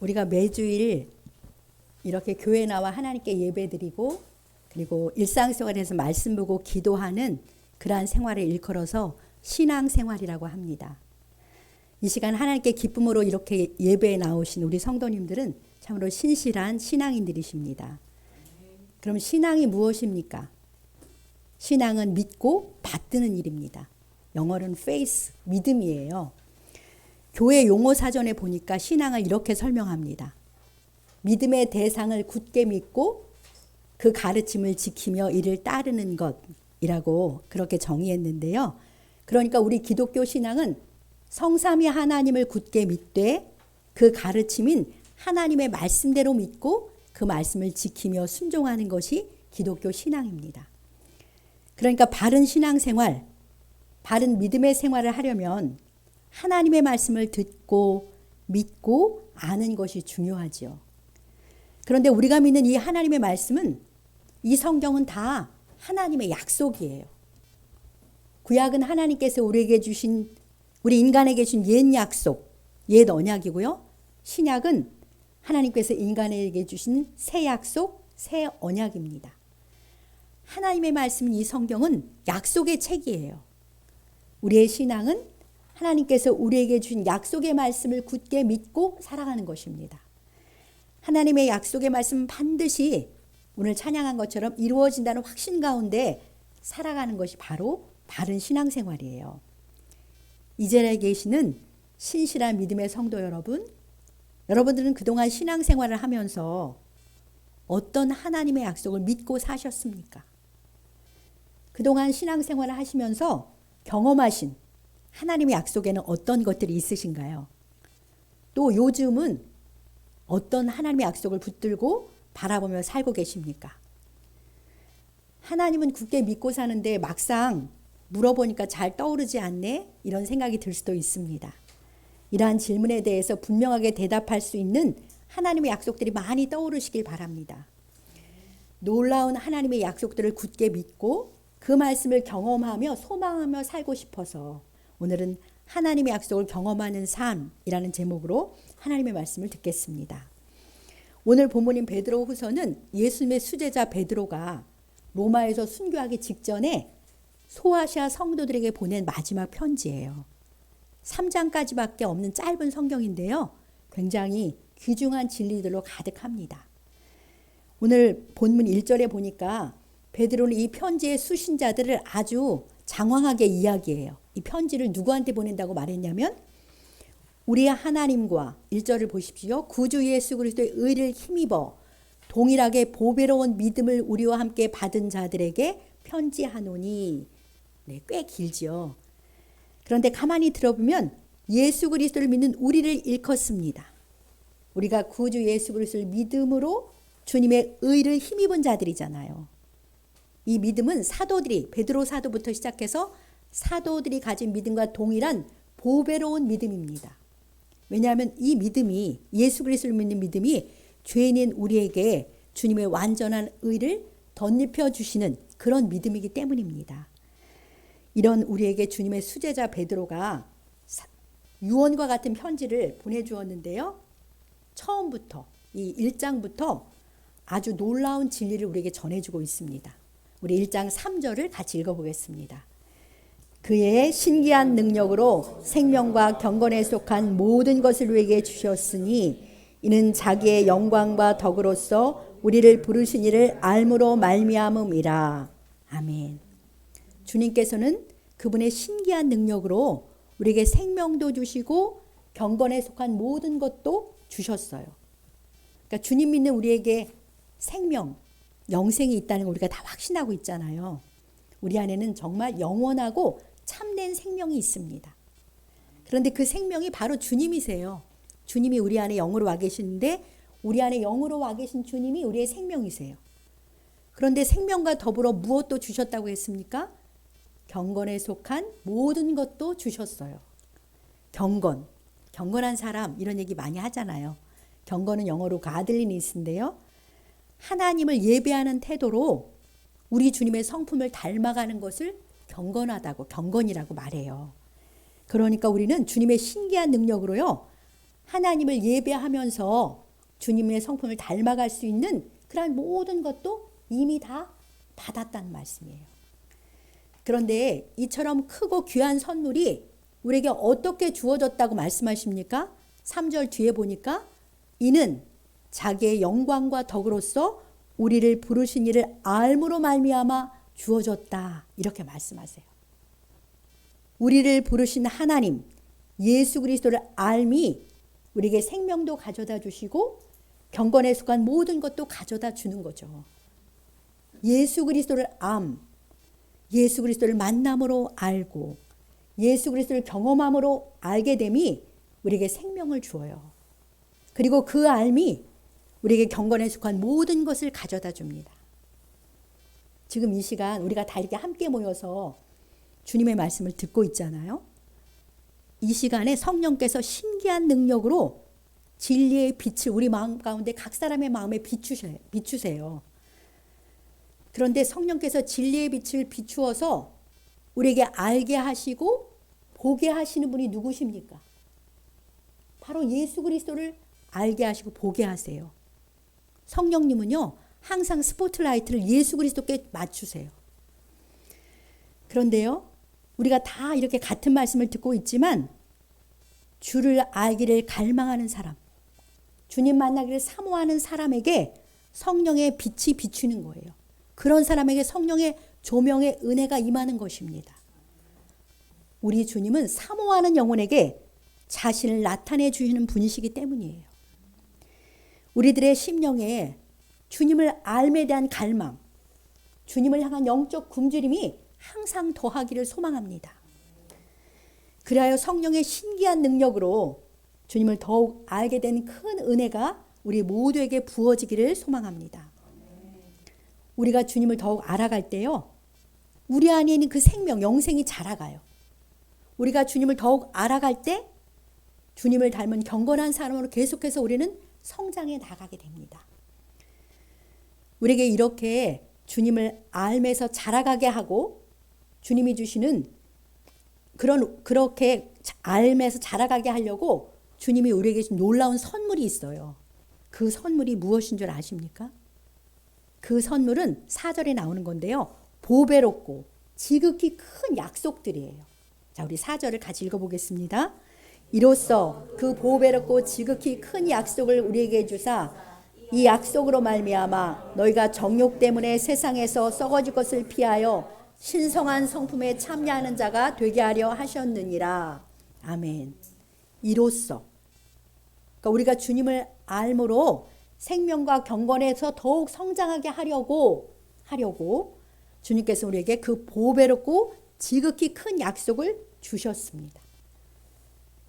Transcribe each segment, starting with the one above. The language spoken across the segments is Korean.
우리가 매주일 이렇게 교회 나와 하나님께 예배드리고 그리고 일상생활에서 말씀 보고 기도하는 그러한 생활을 일컬어서 신앙생활이라고 합니다. 이 시간 하나님께 기쁨으로 이렇게 예배에 나오신 우리 성도님들은 참으로 신실한 신앙인들이십니다. 그럼 신앙이 무엇입니까? 신앙은 믿고 받드는 일입니다. 영어로는 faith, 믿음이에요. 교회 용어 사전에 보니까 신앙을 이렇게 설명합니다. 믿음의 대상을 굳게 믿고 그 가르침을 지키며 이를 따르는 것이라고 그렇게 정의했는데요. 그러니까 우리 기독교 신앙은 성삼위 하나님을 굳게 믿되 그 가르침인 하나님의 말씀대로 믿고 그 말씀을 지키며 순종하는 것이 기독교 신앙입니다. 그러니까 바른 신앙생활, 바른 믿음의 생활을 하려면 하나님의 말씀을 듣고 믿고 아는 것이 중요하지요. 그런데 우리가 믿는 이 하나님의 말씀은 이 성경은 다 하나님의 약속이에요. 구약은 하나님께서 우리에게 주신 우리 인간에게 주신 옛 약속, 옛 언약이고요. 신약은 하나님께서 인간에게 주신 새 약속, 새 언약입니다. 하나님의 말씀인 이 성경은 약속의 책이에요. 우리의 신앙은 하나님께서 우리에게 주신 약속의 말씀을 굳게 믿고 살아가는 것입니다. 하나님의 약속의 말씀은 반드시 오늘 찬양한 것처럼 이루어진다는 확신 가운데 살아가는 것이 바로 바른 신앙생활이에요. 이 자리에 계시는 신실한 믿음의 성도 여러분, 여러분들은 그동안 신앙생활을 하면서 어떤 하나님의 약속을 믿고 사셨습니까? 그동안 신앙생활을 하시면서 경험하신 하나님의 약속에는 어떤 것들이 있으신가요? 또 요즘은 어떤 하나님의 약속을 붙들고 바라보며 살고 계십니까? 하나님은 굳게 믿고 사는데 막상 물어보니까 잘 떠오르지 않네? 이런 생각이 들 수도 있습니다. 이러한 질문에 대해서 분명하게 대답할 수 있는 하나님의 약속들이 많이 떠오르시길 바랍니다. 놀라운 하나님의 약속들을 굳게 믿고 그 말씀을 경험하며 소망하며 살고 싶어서 오늘은 하나님의 약속을 경험하는 삶이라는 제목으로 하나님의 말씀을 듣겠습니다. 오늘 본문인 베드로 후서는 예수님의 수제자 베드로가 로마에서 순교하기 직전에 소아시아 성도들에게 보낸 마지막 편지예요. 3장까지밖에 없는 짧은 성경인데요. 굉장히 귀중한 진리들로 가득합니다. 오늘 본문 1절에 보니까 베드로는 이 편지의 수신자들을 아주 장황하게 이야기해요. 이 편지를 누구한테 보낸다고 말했냐면 우리의 하나님과 1절을 보십시오. 구주 예수 그리스도의 의를 힘입어 동일하게 보배로운 믿음을 우리와 함께 받은 자들에게 편지하노니. 네, 꽤 길지요. 그런데 가만히 들어보면 예수 그리스도를 믿는 우리를 일컫습니다. 우리가 구주 예수 그리스도를 믿음으로 주님의 의를 힘입은 자들이잖아요. 이 믿음은 사도들이 베드로 사도부터 시작해서 사도들이 가진 믿음과 동일한 보배로운 믿음입니다. 왜냐하면 이 믿음이 예수 그리스도를 믿는 믿음이 죄인인 우리에게 주님의 완전한 의를 덧입혀 주시는 그런 믿음이기 때문입니다. 이런 우리에게 주님의 수제자 베드로가 유언과 같은 편지를 보내주었는데요. 처음부터 이 1장부터 아주 놀라운 진리를 우리에게 전해주고 있습니다. 우리 1장 3절을 같이 읽어보겠습니다. 그의 신기한 능력으로 생명과 경건에 속한 모든 것을 우리에게 주셨으니 이는 자기의 영광과 덕으로서 우리를 부르신 이를 알므로 말미암음이라. 아멘. 주님께서는 그분의 신기한 능력으로 우리에게 생명도 주시고 경건에 속한 모든 것도 주셨어요. 그러니까 주님 믿는 우리에게 생명, 영생이 있다는 걸 우리가 다 확신하고 있잖아요. 우리 안에는 정말 영원하고 참된 생명이 있습니다. 그런데 그 생명이 바로 주님이세요. 주님이 우리 안에 영으로 와 계시는데 우리 안에 영으로 와 계신 주님이 우리의 생명이세요. 그런데 생명과 더불어 무엇도 주셨다고 했습니까? 경건에 속한 모든 것도 주셨어요. 경건, 경건한 사람 이런 얘기 많이 하잖아요. 경건은 영어로 godliness인데요. 하나님을 예배하는 태도로 우리 주님의 성품을 닮아가는 것을 경건하다고 경건이라고 말해요. 그러니까 우리는 주님의 신기한 능력으로요. 하나님을 예배하면서 주님의 성품을 닮아갈 수 있는 그러한 모든 것도 이미 다 받았다는 말씀이에요. 그런데 이처럼 크고 귀한 선물이 우리에게 어떻게 주어졌다고 말씀하십니까? 3절 뒤에 보니까 이는 자기의 영광과 덕으로서 우리를 부르신 이를 알므로 말미암아 주어졌다. 이렇게 말씀하세요. 우리를 부르신 하나님 예수 그리스도를 알미 우리에게 생명도 가져다 주시고 경건에 속한 모든 것도 가져다 주는 거죠. 예수 그리스도를 예수 그리스도를 만남으로 알고 예수 그리스도를 경험함으로 알게 됨이 우리에게 생명을 주어요. 그리고 그 알미 우리에게 경건에 속한 모든 것을 가져다 줍니다. 지금 이 시간 우리가 다 이렇게 함께 모여서 주님의 말씀을 듣고 있잖아요. 이 시간에 성령께서 신기한 능력으로 진리의 빛을 우리 마음 가운데 각 사람의 마음에 비추세요. 그런데 성령께서 진리의 빛을 비추어서 우리에게 알게 하시고 보게 하시는 분이 누구십니까? 바로 예수 그리스도를 알게 하시고 보게 하세요. 성령님은요, 항상 스포트라이트를 예수 그리스도께 맞추세요. 그런데요, 우리가 다 이렇게 같은 말씀을 듣고 있지만 주를 알기를 갈망하는 사람, 주님 만나기를 사모하는 사람에게 성령의 빛이 비추는 거예요. 그런 사람에게 성령의 조명의 은혜가 임하는 것입니다. 우리 주님은 사모하는 영혼에게 자신을 나타내 주시는 분이시기 때문이에요. 우리들의 심령에 주님을 알에 대한 갈망, 주님을 향한 영적 굶주림이 항상 더하기를 소망합니다. 그리하여 성령의 신기한 능력으로 주님을 더욱 알게 된 큰 은혜가 우리 모두에게 부어지기를 소망합니다. 우리가 주님을 더욱 알아갈 때요, 우리 안에 있는 그 생명, 영생이 자라가요. 우리가 주님을 더욱 알아갈 때 주님을 닮은 경건한 사람으로 계속해서 우리는 성장해 나가게 됩니다. 우리에게 이렇게 주님을 알면서 자라가게 하고 주님이 주시는 그렇게 알면서 자라가게 하려고 주님이 우리에게 준 놀라운 선물이 있어요. 그 선물이 무엇인 줄 아십니까? 그 선물은 4절에 나오는 건데요. 보배롭고 지극히 큰 약속들이에요. 자, 우리 4절을 같이 읽어보겠습니다. 이로써 그 보배롭고 지극히 큰 약속을 우리에게 주사 이 약속으로 말미암아 너희가 정욕 때문에 세상에서 썩어질 것을 피하여 신성한 성품에 참여하는 자가 되게 하려 하셨느니라. 아멘. 이로써, 그러니까 우리가 주님을 알므로 생명과 경건에서 더욱 성장하게 하려고 주님께서 우리에게 그 보배롭고 지극히 큰 약속을 주셨습니다.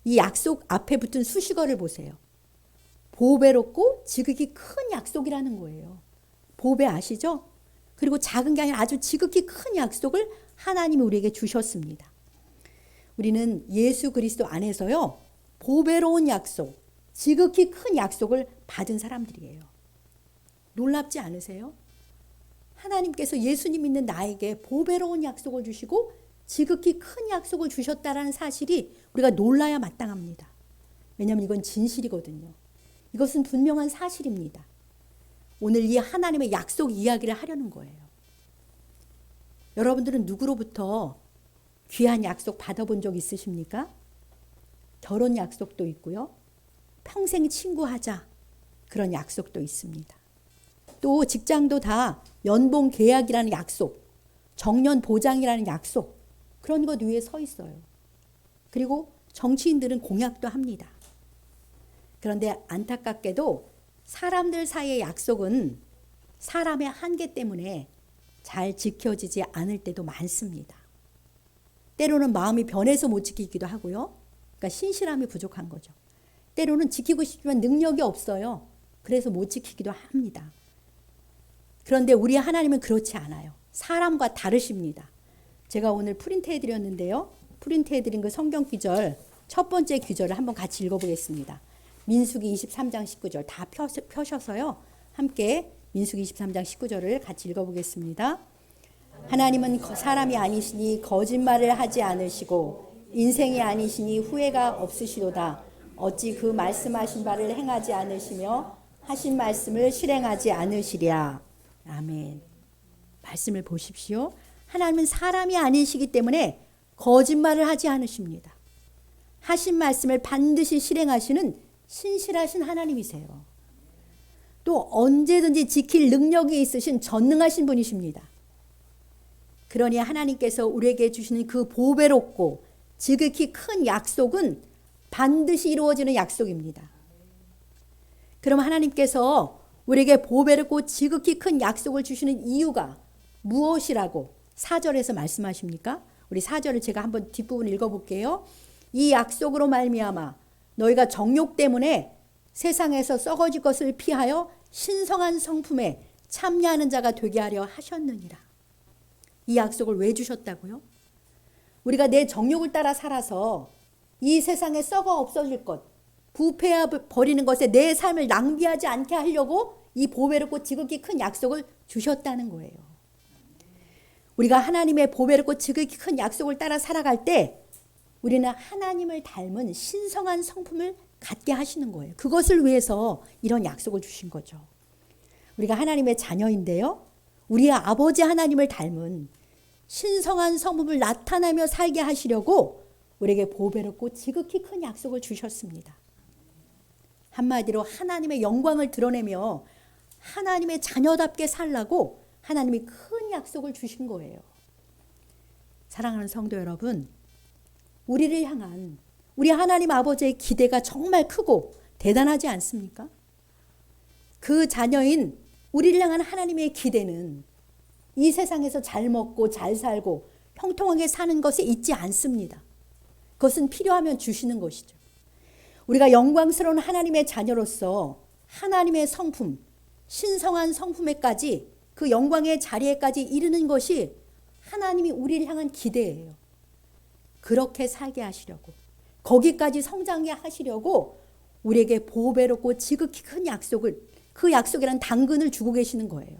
이 약속 앞에 붙은 수식어를 보세요. 보배롭고 지극히 큰 약속이라는 거예요. 보배 아시죠? 그리고 작은 게 아니라 아주 지극히 큰 약속을 하나님이 우리에게 주셨습니다. 우리는 예수 그리스도 안에서요, 보배로운 약속, 지극히 큰 약속을 받은 사람들이에요. 놀랍지 않으세요? 하나님께서 예수님 믿는 나에게 보배로운 약속을 주시고 지극히 큰 약속을 주셨다는 사실이 우리가 놀라야 마땅합니다. 왜냐하면 이건 진실이거든요. 이것은 분명한 사실입니다. 오늘 이 하나님의 약속 이야기를 하려는 거예요. 여러분들은 누구로부터 귀한 약속 받아본 적 있으십니까? 결혼 약속도 있고요. 평생 친구하자 그런 약속도 있습니다. 또 직장도 다 연봉 계약이라는 약속, 정년 보장이라는 약속, 그런 것 위에 서 있어요. 그리고 정치인들은 공약도 합니다. 그런데 안타깝게도 사람들 사이의 약속은 사람의 한계 때문에 잘 지켜지지 않을 때도 많습니다. 때로는 마음이 변해서 못 지키기도 하고요. 그러니까 신실함이 부족한 거죠. 때로는 지키고 싶지만 능력이 없어요. 그래서 못 지키기도 합니다. 그런데 우리 하나님은 그렇지 않아요. 사람과 다르십니다. 제가 오늘 프린트해드렸는데요. 프린트해드린 그 성경 구절, 첫 번째 구절을 한번 같이 읽어보겠습니다. 민수기 23장 19절 다 펴셔서요. 함께 민수기 23장 19절을 같이 읽어보겠습니다. 하나님은 사람이 아니시니 거짓말을 하지 않으시고 인생이 아니시니 후회가 없으시도다. 어찌 그 말씀하신 바를 행하지 않으시며 하신 말씀을 실행하지 않으시랴. 아멘. 말씀을 보십시오. 하나님은 사람이 아니시기 때문에 거짓말을 하지 않으십니다. 하신 말씀을 반드시 실행하시는 신실하신 하나님이세요. 또 언제든지 지킬 능력이 있으신 전능하신 분이십니다. 그러니 하나님께서 우리에게 주시는 그 보배롭고 지극히 큰 약속은 반드시 이루어지는 약속입니다. 그럼 하나님께서 우리에게 보배롭고 지극히 큰 약속을 주시는 이유가 무엇이라고 4절에서 말씀하십니까? 우리 4절을 제가 한번 뒷부분 읽어볼게요. 이 약속으로 말미암아 너희가 정욕 때문에 세상에서 썩어질 것을 피하여 신성한 성품에 참여하는 자가 되게 하려 하셨느니라. 이 약속을 왜 주셨다고요? 우리가 내 정욕을 따라 살아서 이 세상에 썩어 없어질 것, 부패해 버리는 것에 내 삶을 낭비하지 않게 하려고 이 보배롭고 지극히 큰 약속을 주셨다는 거예요. 우리가 하나님의 보배롭고 지극히 큰 약속을 따라 살아갈 때 우리는 하나님을 닮은 신성한 성품을 갖게 하시는 거예요. 그것을 위해서 이런 약속을 주신 거죠. 우리가 하나님의 자녀인데요. 우리의 아버지 하나님을 닮은 신성한 성품을 나타내며 살게 하시려고 우리에게 보배롭고 지극히 큰 약속을 주셨습니다. 한마디로 하나님의 영광을 드러내며 하나님의 자녀답게 살라고 하나님이 큰 약속을 주신 거예요. 사랑하는 성도 여러분, 우리를 향한 우리 하나님 아버지의 기대가 정말 크고 대단하지 않습니까? 그 자녀인 우리를 향한 하나님의 기대는 이 세상에서 잘 먹고 잘 살고 형통하게 사는 것에 있지 않습니다. 그것은 필요하면 주시는 것이죠. 우리가 영광스러운 하나님의 자녀로서 하나님의 성품, 신성한 성품에까지 그 영광의 자리에까지 이르는 것이 하나님이 우리를 향한 기대예요. 그렇게 살게 하시려고, 거기까지 성장하게 하시려고 우리에게 보배롭고 지극히 큰 약속을, 그 약속이란 당근을 주고 계시는 거예요.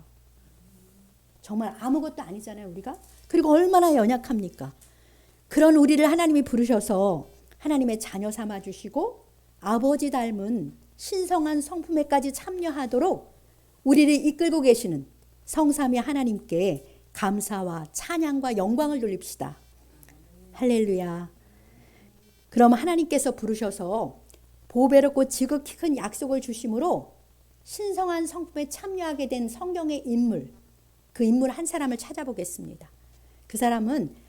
정말 아무것도 아니잖아요, 우리가. 그리고 얼마나 연약합니까? 그런 우리를 하나님이 부르셔서 하나님의 자녀 삼아 주시고 아버지 닮은 신성한 성품에까지 참여하도록 우리를 이끌고 계시는 성삼위 하나님께 감사와 찬양과 영광을 돌립시다. 할렐루야. 그럼 하나님께서 부르셔서 보배롭고 지극히 큰 약속을 주심으로 신성한 성품에 참여하게 된 성경의 인물, 그 인물 한 사람을 찾아보겠습니다. 그 사람은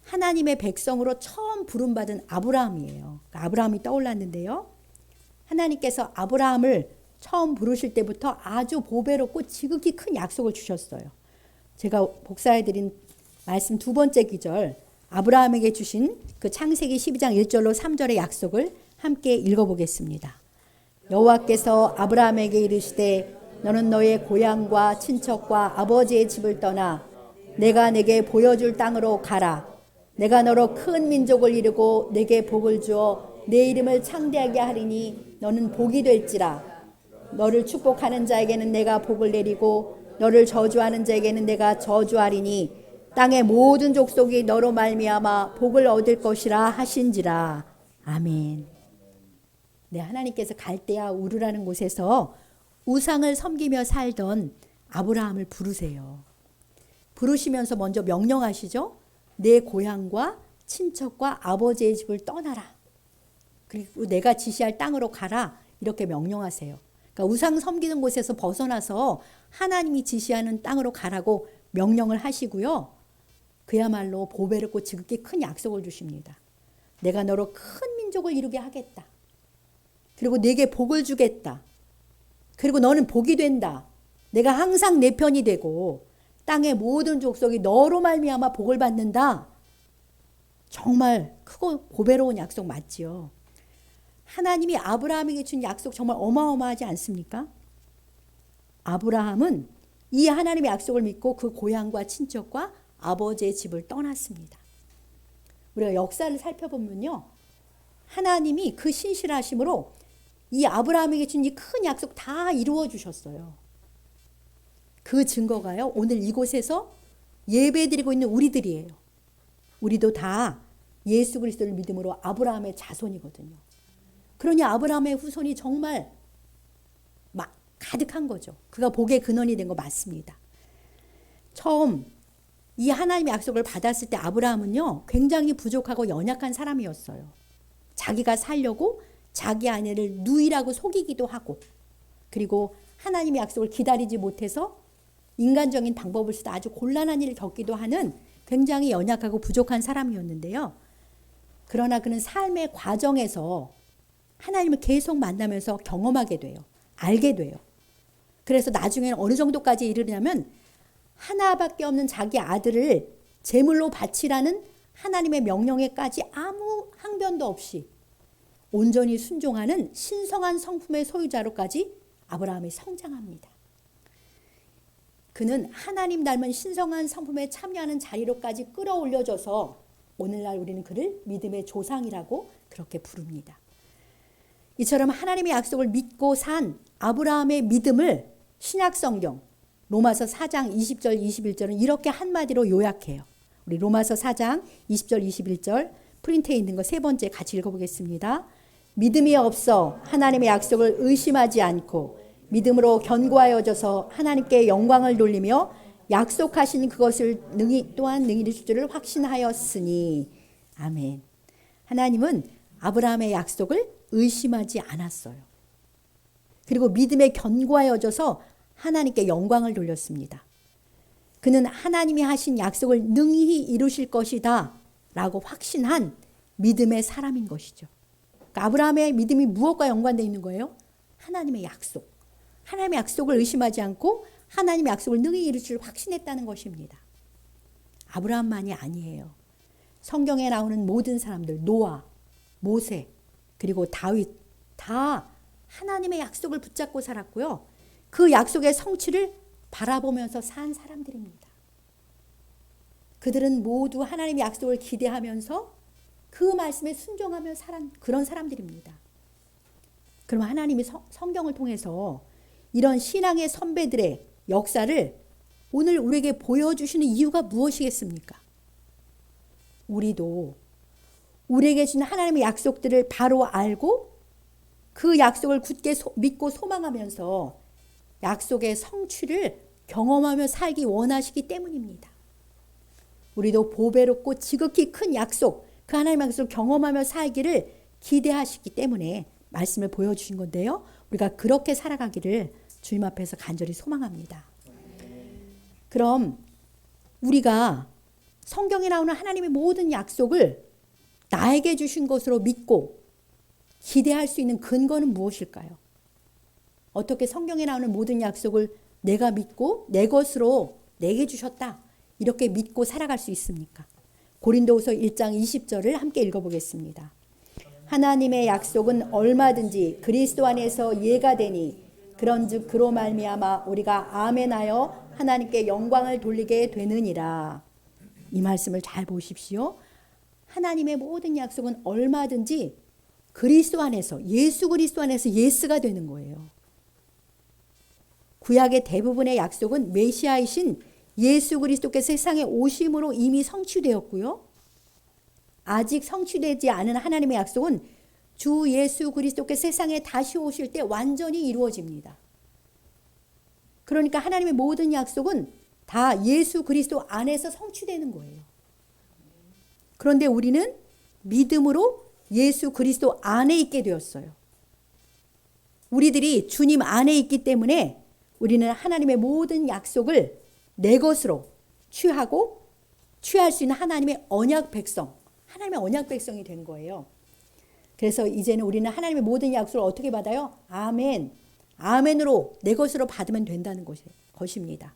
하나님의 백성으로 처음 부름받은 아브라함이에요. 아브라함이 떠올랐는데요. 하나님께서 아브라함을 처음 부르실 때부터 아주 보배롭고 지극히 큰 약속을 주셨어요. 제가 복사해드린 말씀 두 번째 기절, 아브라함에게 주신 그 창세기 12장 1절로 3절의 약속을 함께 읽어보겠습니다. 여호와께서 아브라함에게 이르시되 너는 너의 고향과 친척과 아버지의 집을 떠나 내가 내게 보여줄 땅으로 가라. 내가 너로 큰 민족을 이루고 내게 복을 주어 내 이름을 창대하게 하리니 너는 복이 될지라. 너를 축복하는 자에게는 내가 복을 내리고 너를 저주하는 자에게는 내가 저주하리니 땅의 모든 족속이 너로 말미암아 복을 얻을 것이라 하신지라. 아멘. 네, 하나님께서 갈대아 우르라는 곳에서 우상을 섬기며 살던 아브라함을 부르세요. 부르시면서 먼저 명령하시죠. 내 고향과 친척과 아버지의 집을 떠나라. 그리고 내가 지시할 땅으로 가라. 이렇게 명령하세요. 그러니까 우상 섬기는 곳에서 벗어나서 하나님이 지시하는 땅으로 가라고 명령을 하시고요. 그야말로 보배롭고 지극히 큰 약속을 주십니다. 내가 너로 큰 민족을 이루게 하겠다. 그리고 내게 복을 주겠다. 그리고 너는 복이 된다. 내가 항상 내 편이 되고 땅의 모든 족속이 너로 말미암아 복을 받는다. 정말 크고 보배로운 약속 맞지요. 하나님이 아브라함에게 준 약속 정말 어마어마하지 않습니까? 아브라함은 이 하나님의 약속을 믿고 그 고향과 친척과 아버지의 집을 떠났습니다. 우리가 역사를 살펴보면요. 하나님이 그 신실하심으로 이 아브라함에게 준 이 큰 약속 다 이루어 주셨어요. 그 증거가요. 오늘 이곳에서 예배드리고 있는 우리들이에요. 우리도 다 예수 그리스도를 믿음으로 아브라함의 자손이거든요. 그러니 아브라함의 후손이 정말 막 가득한 거죠. 그가 복의 근원이 된 거 맞습니다. 처음 이 하나님의 약속을 받았을 때 아브라함은요, 굉장히 부족하고 연약한 사람이었어요. 자기가 살려고 자기 아내를 누이라고 속이기도 하고, 그리고 하나님의 약속을 기다리지 못해서 인간적인 방법을 쓰다 아주 곤란한 일을 겪기도 하는 굉장히 연약하고 부족한 사람이었는데요. 그러나 그는 삶의 과정에서 하나님을 계속 만나면서 경험하게 돼요. 알게 돼요. 그래서 나중에는 어느 정도까지 이르냐면 하나밖에 없는 자기 아들을 제물로 바치라는 하나님의 명령에까지 아무 항변도 없이 온전히 순종하는 신성한 성품의 소유자로까지 아브라함이 성장합니다. 그는 하나님 닮은 신성한 성품에 참여하는 자리로까지 끌어올려져서 오늘날 우리는 그를 믿음의 조상이라고 그렇게 부릅니다. 이처럼 하나님의 약속을 믿고 산 아브라함의 믿음을 신약성경 로마서 4장 20절 21절은 이렇게 한마디로 요약해요. 우리 로마서 4장 20절 21절 프린트에 있는 거 세 번째 같이 읽어보겠습니다. 믿음이 없어 하나님의 약속을 의심하지 않고 믿음으로 견고하여져서 하나님께 영광을 돌리며 약속하신 그것을 또한 능히 이루실 줄을 확신하였으니. 아멘. 하나님은 아브라함의 약속을 의심하지 않았어요. 그리고 믿음에 견고하여져서 하나님께 영광을 돌렸습니다. 그는 하나님이 하신 약속을 능히 이루실 것이다 라고 확신한 믿음의 사람인 것이죠. 그러니까 아브라함의 믿음이 무엇과 연관되어 있는 거예요? 하나님의 약속. 하나님의 약속을 의심하지 않고 하나님의 약속을 능히 이루실 확신했다는 것입니다. 아브라함만이 아니에요. 성경에 나오는 모든 사람들, 노아, 모세, 그리고 다윗 다 하나님의 약속을 붙잡고 살았고요. 그 약속의 성취를 바라보면서 산 사람들입니다. 그들은 모두 하나님의 약속을 기대하면서 그 말씀에 순종하며 살은 그런 사람들입니다. 그럼 하나님이 성경을 통해서 이런 신앙의 선배들의 역사를 오늘 우리에게 보여주시는 이유가 무엇이겠습니까? 우리도 우리에게 주신 하나님의 약속들을 바로 알고 그 약속을 굳게 믿고 소망하면서 약속의 성취를 경험하며 살기 원하시기 때문입니다. 우리도 보배롭고 지극히 큰 약속, 그 하나님의 약속을 경험하며 살기를 기대하시기 때문에 말씀을 보여주신 건데요. 우리가 그렇게 살아가기를 주님 앞에서 간절히 소망합니다. 그럼 우리가 성경에 나오는 하나님의 모든 약속을 나에게 주신 것으로 믿고 기대할 수 있는 근거는 무엇일까요? 어떻게 성경에 나오는 모든 약속을 내가 믿고 내 것으로 내게 주셨다 이렇게 믿고 살아갈 수 있습니까? 고린도후서 1장 20절을 함께 읽어보겠습니다. 하나님의 약속은 얼마든지 그리스도 안에서 예가 되니 그런즉 그로 말미암아 우리가 아멘하여 하나님께 영광을 돌리게 되느니라. 이 말씀을 잘 보십시오. 하나님의 모든 약속은 얼마든지 그리스도 안에서 예수 그리스도 안에서 예스가 되는 거예요. 구약의 대부분의 약속은 메시아이신 예수 그리스도께서 세상에 오심으로 이미 성취되었고요. 아직 성취되지 않은 하나님의 약속은 주 예수 그리스도께서 세상에 다시 오실 때 완전히 이루어집니다. 그러니까 하나님의 모든 약속은 다 예수 그리스도 안에서 성취되는 거예요. 그런데 우리는 믿음으로 예수 그리스도 안에 있게 되었어요. 우리들이 주님 안에 있기 때문에 우리는 하나님의 모든 약속을 내 것으로 취하고 취할 수 있는 하나님의 언약 백성, 하나님의 언약 백성이 된 거예요. 그래서 이제는 우리는 하나님의 모든 약속을 어떻게 받아요? 아멘. 아멘으로 내 것으로 받으면 된다는 것입니다.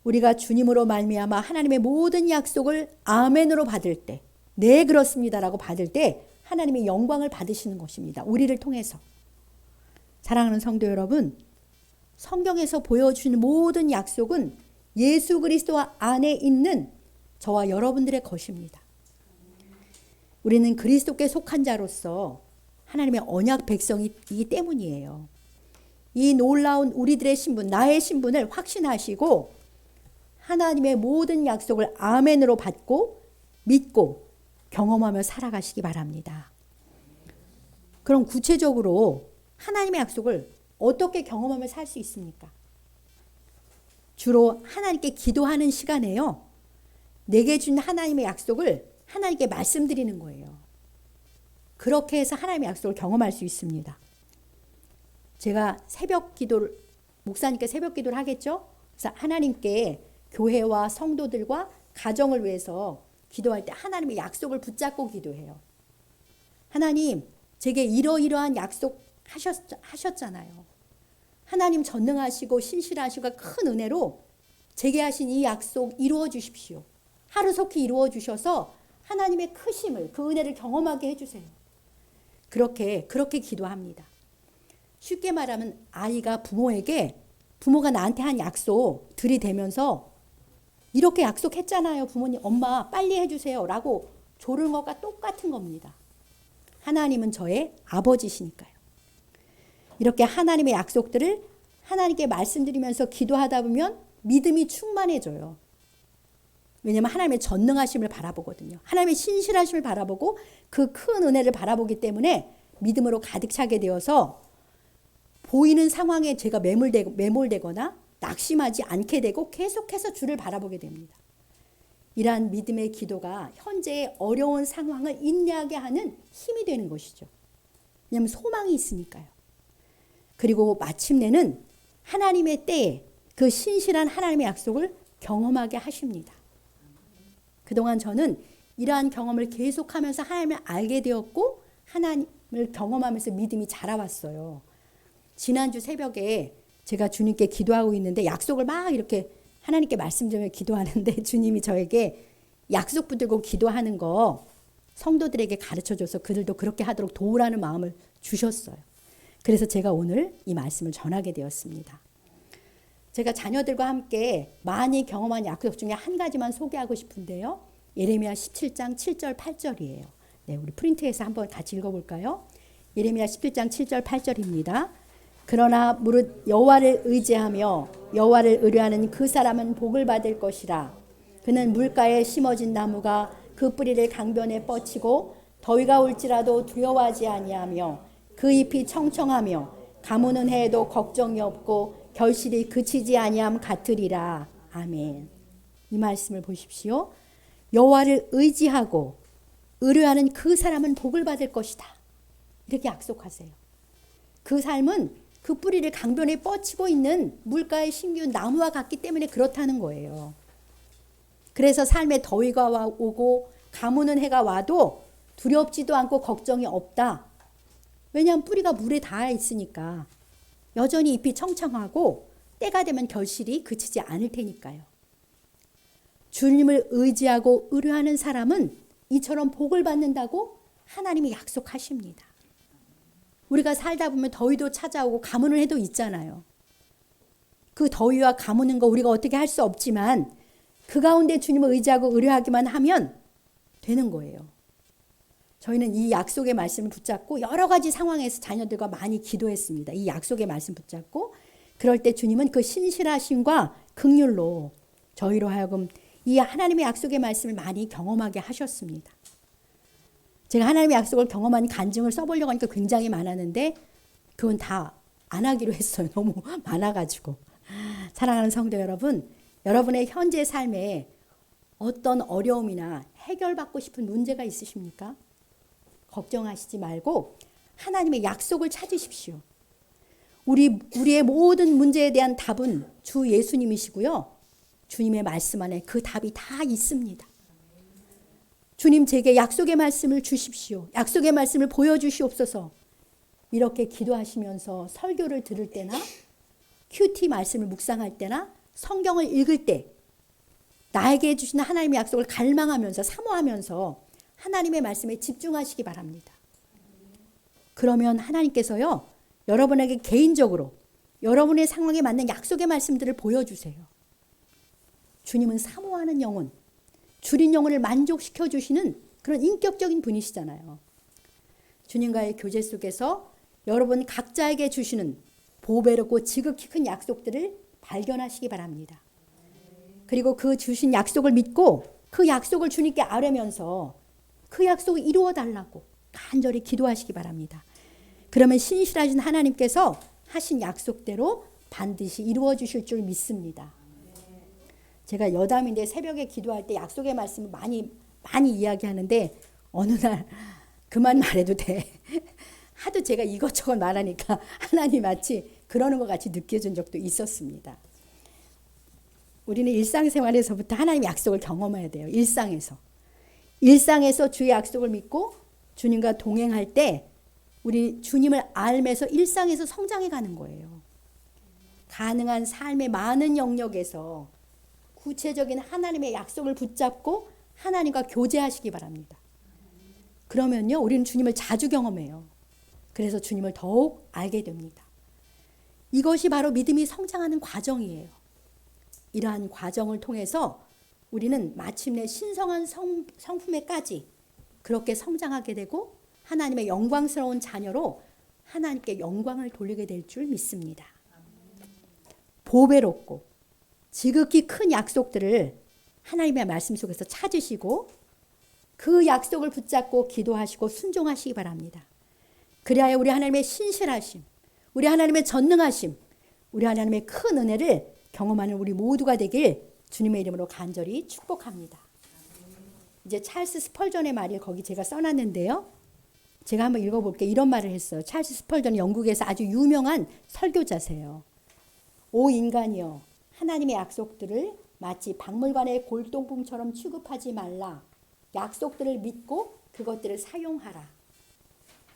우리가 주님으로 말미암아 하나님의 모든 약속을 아멘으로 받을 때, 네 그렇습니다라고 받을 때 하나님의 영광을 받으시는 것입니다. 우리를 통해서. 사랑하는 성도 여러분, 성경에서 보여주는 모든 약속은 예수 그리스도 안에 있는 저와 여러분들의 것입니다. 우리는 그리스도께 속한 자로서 하나님의 언약 백성이기 때문이에요. 이 놀라운 우리들의 신분, 나의 신분을 확신하시고 하나님의 모든 약속을 아멘으로 받고 믿고 경험하며 살아가시기 바랍니다. 그럼 구체적으로 하나님의 약속을 어떻게 경험하며 살 수 있습니까? 주로 하나님께 기도하는 시간에요. 내게 준 하나님의 약속을 하나님께 말씀드리는 거예요. 그렇게 해서 하나님의 약속을 경험할 수 있습니다. 제가 목사님께 새벽 기도를 하겠죠? 그래서 하나님께 교회와 성도들과 가정을 위해서 기도할 때 하나님의 약속을 붙잡고 기도해요. 하나님, 제게 이러이러한 약속 하셨잖아요. 하나님 전능하시고 신실하시고 큰 은혜로 제게 하신 이 약속 이루어 주십시오. 하루속히 이루어 주셔서 하나님의 크심을, 그 은혜를 경험하게 해주세요. 그렇게 기도합니다. 쉽게 말하면 아이가 부모가 나한테 한 약속 들이대면서 이렇게 약속했잖아요. 부모님, 엄마 빨리 해주세요. 라고 조르는 것과 똑같은 겁니다. 하나님은 저의 아버지시니까요. 이렇게 하나님의 약속들을 하나님께 말씀드리면서 기도하다 보면 믿음이 충만해져요. 왜냐하면 하나님의 전능하심을 바라보거든요. 하나님의 신실하심을 바라보고 그 큰 은혜를 바라보기 때문에 믿음으로 가득 차게 되어서 보이는 상황에 제가 매몰되거나 낙심하지 않게 되고 계속해서 주를 바라보게 됩니다. 이러한 믿음의 기도가 현재의 어려운 상황을 인내하게 하는 힘이 되는 것이죠. 왜냐하면 소망이 있으니까요. 그리고 마침내는 하나님의 때에 그 신실한 하나님의 약속을 경험하게 하십니다. 그동안 저는 이러한 경험을 계속하면서 하나님을 알게 되었고 하나님을 경험하면서 믿음이 자라왔어요. 지난주 새벽에 제가 주님께 기도하고 있는데 약속을 막 이렇게 하나님께 말씀드리며 기도하는데 주님이 저에게 약속 붙들고 기도하는 거 성도들에게 가르쳐줘서 그들도 그렇게 하도록 도우라는 마음을 주셨어요. 그래서 제가 오늘 이 말씀을 전하게 되었습니다. 제가 자녀들과 함께 많이 경험한 약속 중에 한 가지만 소개하고 싶은데요. 예레미야 17장 7절 8절이에요. 네, 우리 프린트에서 한번 같이 읽어볼까요? 예레미야 17장 7절 8절입니다. 그러나 무릇 여호와를 의지하며 여호와를 의뢰하는 그 사람은 복을 받을 것이라. 그는 물가에 심어진 나무가 그 뿌리를 강변에 뻗치고 더위가 올지라도 두려워하지 아니하며 그 잎이 청청하며 가무는 해에도 걱정이 없고 결실이 그치지 아니함 같으리라. 아멘. 이 말씀을 보십시오. 여호와를 의지하고 의뢰하는 그 사람은 복을 받을 것이다. 이렇게 약속하세요. 그 삶은 그 뿌리를 강변에 뻗치고 있는 물가에 심기운 나무와 같기 때문에 그렇다는 거예요. 그래서 삶에 더위가 오고 가무는 해가 와도 두렵지도 않고 걱정이 없다. 왜냐하면 뿌리가 물에 닿아 있으니까. 여전히 잎이 청청하고 때가 되면 결실이 그치지 않을 테니까요. 주님을 의지하고 의뢰하는 사람은 이처럼 복을 받는다고 하나님이 약속하십니다. 우리가 살다 보면 더위도 찾아오고 가무는 해도 있잖아요. 그 더위와 가무는 거 우리가 어떻게 할 수 없지만 그 가운데 주님을 의지하고 의뢰하기만 하면 되는 거예요. 저희는 이 약속의 말씀을 붙잡고 여러 가지 상황에서 자녀들과 많이 기도했습니다. 이 약속의 말씀 붙잡고 그럴 때 주님은 그 신실하심과 긍휼로 저희로 하여금 이 하나님의 약속의 말씀을 많이 경험하게 하셨습니다. 제가 하나님의 약속을 경험한 간증을 써보려고 하니까 굉장히 많았는데 그건 다 안 하기로 했어요. 너무 많아가지고. 사랑하는 성도 여러분, 여러분의 현재 삶에 어떤 어려움이나 해결받고 싶은 문제가 있으십니까? 걱정하시지 말고 하나님의 약속을 찾으십시오. 우리의 모든 문제에 대한 답은 주 예수님이시고요. 주님의 말씀 안에 그 답이 다 있습니다. 주님 제게 약속의 말씀을 주십시오. 약속의 말씀을 보여주시옵소서. 이렇게 기도하시면서 설교를 들을 때나 큐티 말씀을 묵상할 때나 성경을 읽을 때 나에게 주시는 하나님의 약속을 갈망하면서 사모하면서 하나님의 말씀에 집중하시기 바랍니다. 그러면 하나님께서요, 여러분에게 개인적으로 여러분의 상황에 맞는 약속의 말씀들을 보여주세요. 주님은 사모하는 영혼, 줄인 영혼을 만족시켜 주시는 그런 인격적인 분이시잖아요. 주님과의 교제 속에서 여러분 각자에게 주시는 보배롭고 지극히 큰 약속들을 발견하시기 바랍니다. 그리고 그 주신 약속을 믿고 그 약속을 주님께 아뢰면서 그 약속을 이루어 달라고 간절히 기도하시기 바랍니다. 그러면 신실하신 하나님께서 하신 약속대로 반드시 이루어 주실 줄 믿습니다. 제가 여담인데 새벽에 기도할 때 약속의 말씀을 많이 이야기하는데 어느 날 그만 말해도 돼. 하도 제가 이것저것 말하니까 하나님 마치 그러는 것 같이 느껴진 적도 있었습니다. 우리는 일상생활에서부터 하나님의 약속을 경험해야 돼요. 일상에서 주의 약속을 믿고 주님과 동행할 때 우리 주님을 알면서 일상에서 성장해 가는 거예요. 가능한 삶의 많은 영역에서 구체적인 하나님의 약속을 붙잡고 하나님과 교제하시기 바랍니다. 그러면요, 우리는 주님을 자주 경험해요. 그래서 주님을 더욱 알게 됩니다. 이것이 바로 믿음이 성장하는 과정이에요. 이러한 과정을 통해서 우리는 마침내 신성한 성품에까지 그렇게 성장하게 되고 하나님의 영광스러운 자녀로 하나님께 영광을 돌리게 될 줄 믿습니다. 보배롭고 지극히 큰 약속들을 하나님의 말씀 속에서 찾으시고 그 약속을 붙잡고 기도하시고 순종하시기 바랍니다. 그리하여 우리 하나님의 신실하심, 우리 하나님의 전능하심, 우리 하나님의 큰 은혜를 경험하는 우리 모두가 되길 주님의 이름으로 간절히 축복합니다. 이제 찰스 스펄전의 말을 거기 제가 써놨는데요. 제가 한번 읽어볼게요. 이런 말을 했어요. 찰스 스펄전은 영국에서 아주 유명한 설교자세요. 오 인간이여, 하나님의 약속들을 마치 박물관의 골동품처럼 취급하지 말라. 약속들을 믿고 그것들을 사용하라.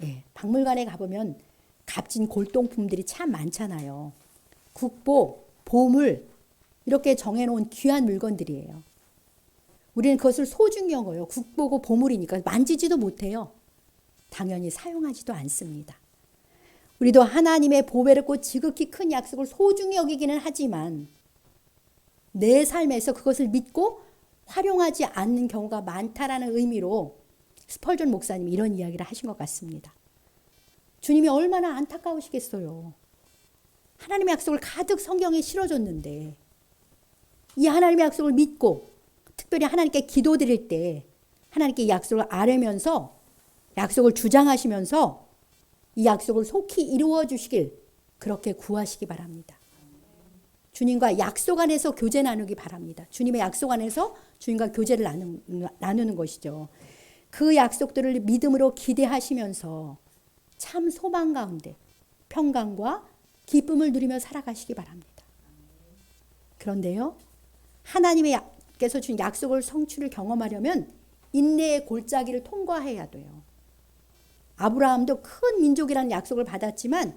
예, 박물관에 가보면 값진 골동품들이 참 많잖아요. 국보, 보물 이렇게 정해놓은 귀한 물건들이에요. 우리는 그것을 소중히 여겨요. 국보고 보물이니까 만지지도 못해요. 당연히 사용하지도 않습니다. 우리도 하나님의 보배롭고 지극히 큰 약속을 소중히 여기기는 하지만 내 삶에서 그것을 믿고 활용하지 않는 경우가 많다라는 의미로 스펄전 목사님이 이런 이야기를 하신 것 같습니다. 주님이 얼마나 안타까우시겠어요. 하나님의 약속을 가득 성경에 실어줬는데 이 하나님의 약속을 믿고 특별히 하나님께 기도드릴 때 하나님께 이 약속을 아뢰면서 약속을 주장하시면서 이 약속을 속히 이루어 주시길 그렇게 구하시기 바랍니다. 주님과 약속 안에서 교제 나누기 바랍니다. 주님의 약속 안에서 주님과 교제를 나누는 것이죠. 그 약속들을 믿음으로 기대하시면서 참 소망 가운데 평강과 기쁨을 누리며 살아가시기 바랍니다. 그런데요, 하나님께서 주신 약속을 성취를 경험하려면 인내의 골짜기를 통과해야 돼요. 아브라함도 큰 민족이라는 약속을 받았지만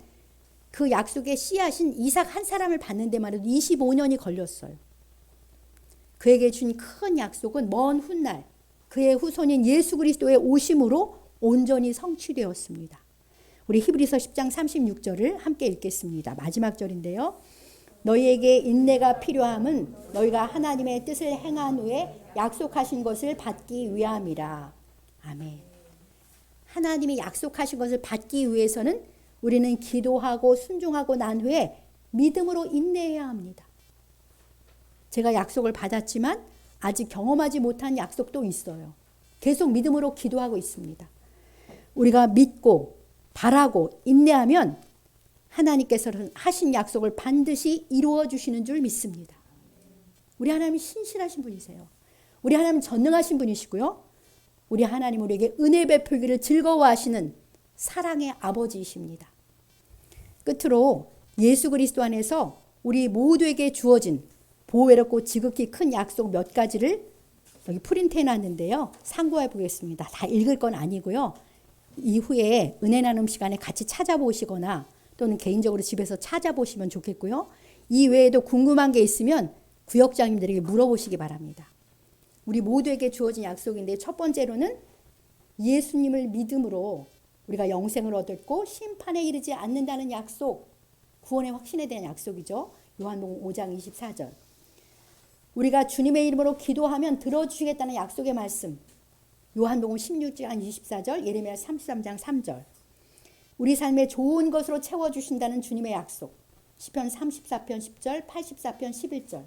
그 약속의 씨앗인 이삭 한 사람을 받는 데만 해도 25년이 걸렸어요. 그에게 준 큰 약속은 먼 훗날 그의 후손인 예수 그리스도의 오심으로 온전히 성취되었습니다. 우리 히브리서 10장 36절을 함께 읽겠습니다. 마지막 절인데요. 너희에게 인내가 필요함은 너희가 하나님의 뜻을 행한 후에 약속하신 것을 받기 위함이라. 아멘. 하나님이 약속하신 것을 받기 위해서는 우리는 기도하고 순종하고 난 후에 믿음으로 인내해야 합니다. 제가 약속을 받았지만 아직 경험하지 못한 약속도 있어요. 계속 믿음으로 기도하고 있습니다. 우리가 믿고 바라고 인내하면 하나님께서는 하신 약속을 반드시 이루어 주시는 줄 믿습니다. 우리 하나님이 신실하신 분이세요. 우리 하나님은 전능하신 분이시고요. 우리 하나님 우리에게 은혜 베풀기를 즐거워하시는 사랑의 아버지이십니다. 끝으로 예수 그리스도 안에서 우리 모두에게 주어진 보배롭고 지극히 큰 약속 몇 가지를 여기 프린트해 놨는데요. 참고해 보겠습니다. 다 읽을 건 아니고요. 이후에 은혜 나눔 시간에 같이 찾아보시거나 또는 개인적으로 집에서 찾아보시면 좋겠고요. 이 외에도 궁금한 게 있으면 구역장님들에게 물어보시기 바랍니다. 우리 모두에게 주어진 약속인데 첫 번째로는 예수님을 믿음으로 우리가 영생을 얻었고 심판에 이르지 않는다는 약속, 구원의 확신에 대한 약속이죠. 요한복음 5장 24절. 우리가 주님의 이름으로 기도하면 들어주시겠다는 약속의 말씀. 요한복음 16장 24절, 예레미야 33장 3절. 우리 삶에 좋은 것으로 채워주신다는 주님의 약속. 시편 34편 10절, 84편 11절.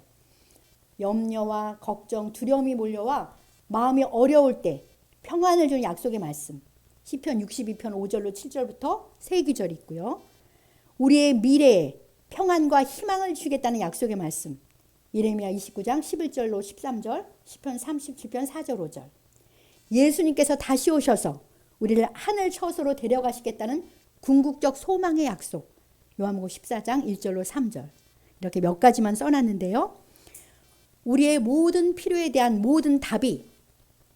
염려와 걱정, 두려움이 몰려와 마음이 어려울 때 평안을 주는 약속의 말씀. 시편 62편 5절로 7절부터 세 구절이 있고요. 우리의 미래에 평안과 희망을 주겠다는 약속의 말씀. 예레미야 29장 11절로 13절, 시편 37편 4절 5절. 예수님께서 다시 오셔서 우리를 하늘 처소로 데려가시겠다는 궁극적 소망의 약속. 요한복음 14장 1절로 3절. 이렇게 몇 가지만 써놨는데요. 우리의 모든 필요에 대한 모든 답이,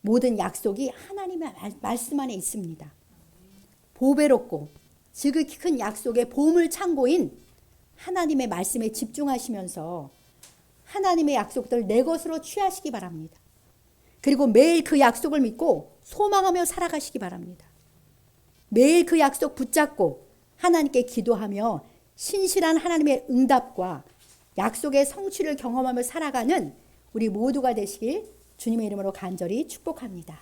모든 약속이 하나님의 말씀 안에 있습니다. 보배롭고 지극히 큰 약속의 보물 창고인 하나님의 말씀에 집중하시면서 하나님의 약속들 내 것으로 취하시기 바랍니다. 그리고 매일 그 약속을 믿고 소망하며 살아가시기 바랍니다. 매일 그 약속 붙잡고 하나님께 기도하며 신실한 하나님의 응답과 약속의 성취를 경험하며 살아가는 우리 모두가 되시길 주님의 이름으로 간절히 축복합니다.